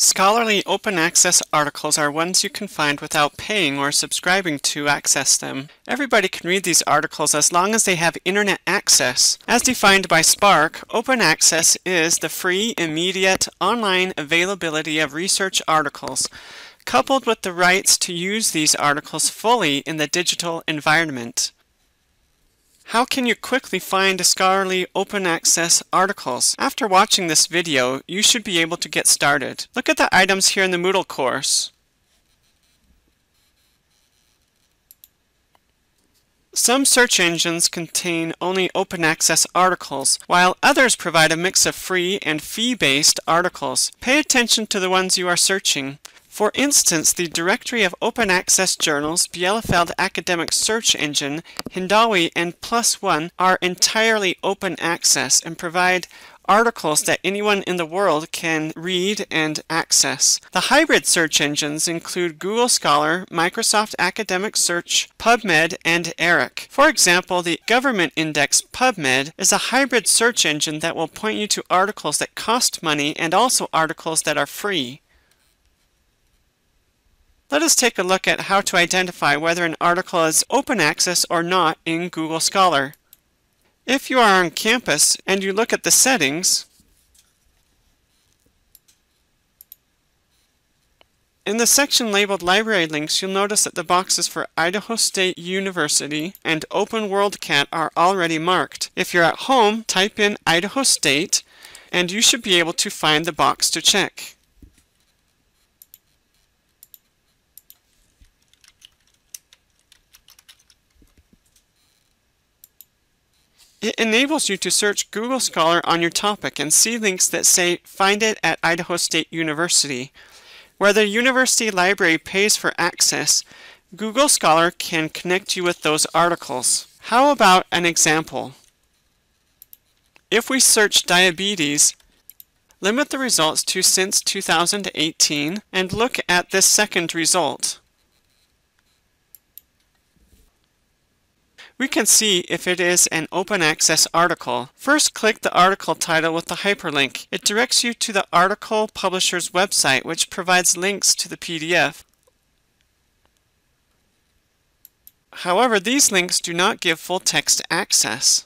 Scholarly open access articles are ones you can find without paying or subscribing to access them. Everybody can read these articles as long as they have internet access. As defined by Spark, open access is the free, immediate, online availability of research articles, coupled with the rights to use these articles fully in the digital environment. How can you quickly find scholarly open access articles? After watching this video, you should be able to get started. Look at the items here in the Moodle course. Some search engines contain only open access articles, while others provide a mix of free and fee-based articles. Pay attention to the ones you are searching. For instance, the directory of open access journals, Bielefeld Academic Search Engine, Hindawi, and PLoS ONE are entirely open access and provide articles that anyone in the world can read and access. The hybrid search engines include Google Scholar, Microsoft Academic Search, PubMed, and ERIC. For example, the government index PubMed is a hybrid search engine that will point you to articles that cost money and also articles that are free. Let us take a look at how to identify whether an article is open access or not in Google Scholar. If you are on campus and you look at the settings, in the section labeled Library Links, you'll notice that the boxes for Idaho State University and Open WorldCat are already marked. If you're at home, type in Idaho State and you should be able to find the box to check. It enables you to search Google Scholar on your topic and see links that say find it at Idaho State University. Where the university library pays for access, Google Scholar can connect you with those articles. How about an example? If we search diabetes, limit the results to since 2018 and look at this second result. We can see if it is an open access article. First, click the article title with the hyperlink. It directs you to the article publisher's website, which provides links to the PDF. However, these links do not give full text access.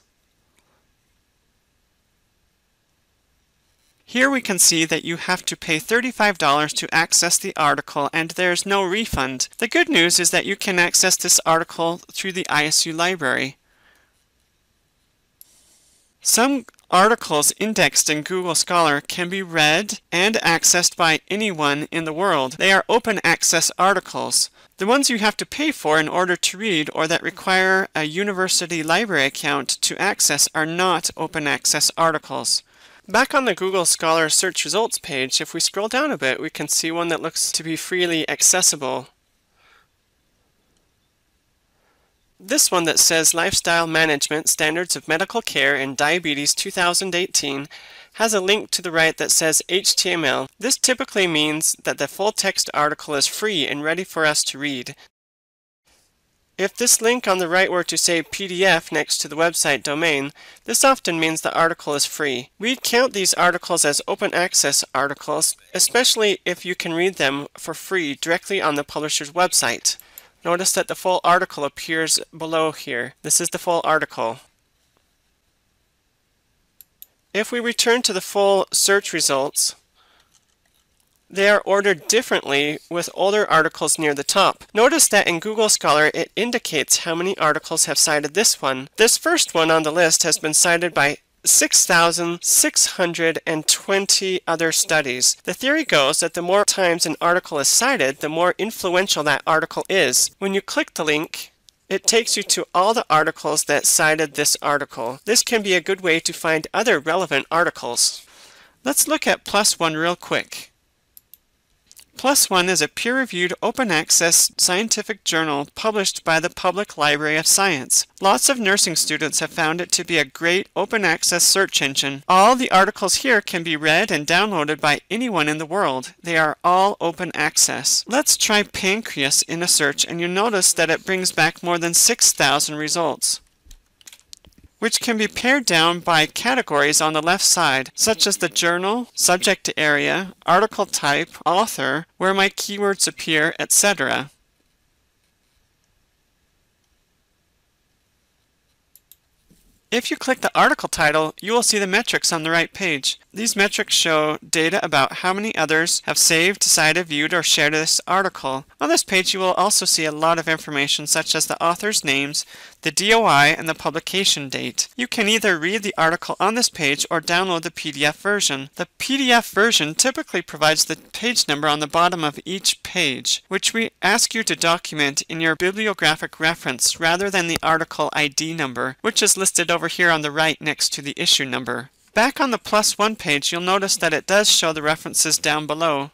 Here we can see that you have to pay $35 to access the article and there's no refund. The good news is that you can access this article through the ISU library. Some articles indexed in Google Scholar can be read and accessed by anyone in the world. They are open access articles. The ones you have to pay for in order to read or that require a university library account to access are not open access articles. Back on the Google Scholar search results page, if we scroll down a bit, we can see one that looks to be freely accessible. This one that says Lifestyle Management Standards of Medical Care in Diabetes 2018 has a link to the right that says HTML. This typically means that the full text article is free and ready for us to read. If this link on the right were to say PDF next to the website domain, this often means the article is free. We count these articles as open access articles, especially if you can read them for free directly on the publisher's website. Notice that the full article appears below here. This is the full article. If we return to the full search results, they are ordered differently with older articles near the top. Notice that in Google Scholar it indicates how many articles have cited this one. This first one on the list has been cited by 6,620 other studies. The theory goes that the more times an article is cited, the more influential that article is. When you click the link, it takes you to all the articles that cited this article. This can be a good way to find other relevant articles. Let's look at PLoS ONE real quick. PLoS ONE is a peer-reviewed open-access scientific journal published by the Public Library of Science. Lots of nursing students have found it to be a great open-access search engine. All the articles here can be read and downloaded by anyone in the world. They are all open access. Let's try pancreas in a search and you'll notice that it brings back more than 6,000 results. which can be pared down by categories on the left side, such as the journal, subject area, article type, author, where my keywords appear, etc. If you click the article title, you will see the metrics on the right page. These metrics show data about how many others have saved, decided, viewed, or shared this article. On this page, you will also see a lot of information such as the author's names, the DOI, and the publication date. You can either read the article on this page or download the PDF version. The PDF version typically provides the page number on the bottom of each page, which we ask you to document in your bibliographic reference rather than the article ID number, which is listed over here on the right next to the issue number. Back on the PLoS ONE page, you'll notice that it does show the references down below.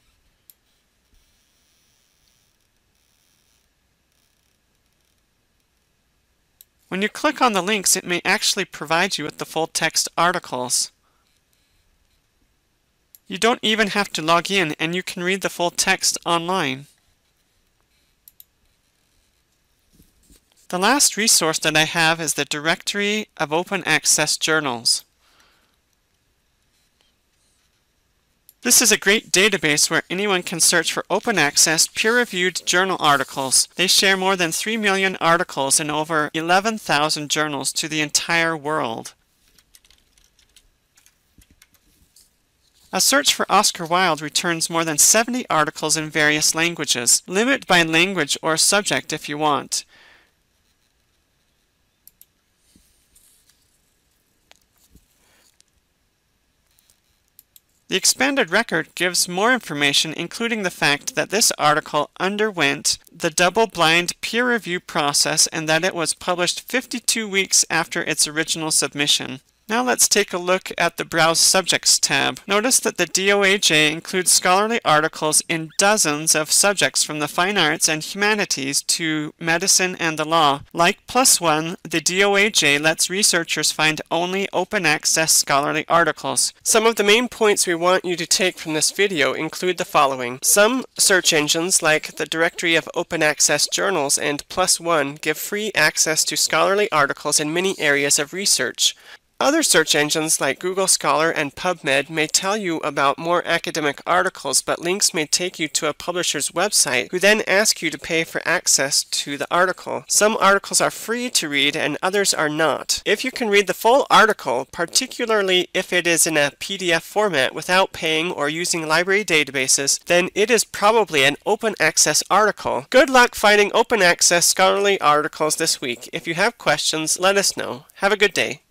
When you click on the links, it may actually provide you with the full text articles. You don't even have to log in, and you can read the full text online. The last resource that I have is the Directory of Open Access Journals. This is a great database where anyone can search for open access, peer-reviewed journal articles. They share more than 3 million articles in over 11,000 journals to the entire world. A search for Oscar Wilde returns more than 70 articles in various languages. Limit by language or subject if you want. The expanded record gives more information, including the fact that this article underwent the double-blind peer review process and that it was published 52 weeks after its original submission. Now let's take a look at the Browse Subjects tab. Notice that the DOAJ includes scholarly articles in dozens of subjects from the fine arts and humanities to medicine and the law. Like PLoS ONE, the DOAJ lets researchers find only open access scholarly articles. Some of the main points we want you to take from this video include the following. Some search engines like the Directory of Open Access Journals and PLoS ONE give free access to scholarly articles in many areas of research. Other search engines like Google Scholar and PubMed may tell you about more academic articles, but links may take you to a publisher's website who then ask you to pay for access to the article. Some articles are free to read and others are not. If you can read the full article, particularly if it is in a PDF format without paying or using library databases, then it is probably an open access article. Good luck finding open access scholarly articles this week. If you have questions, let us know. Have a good day.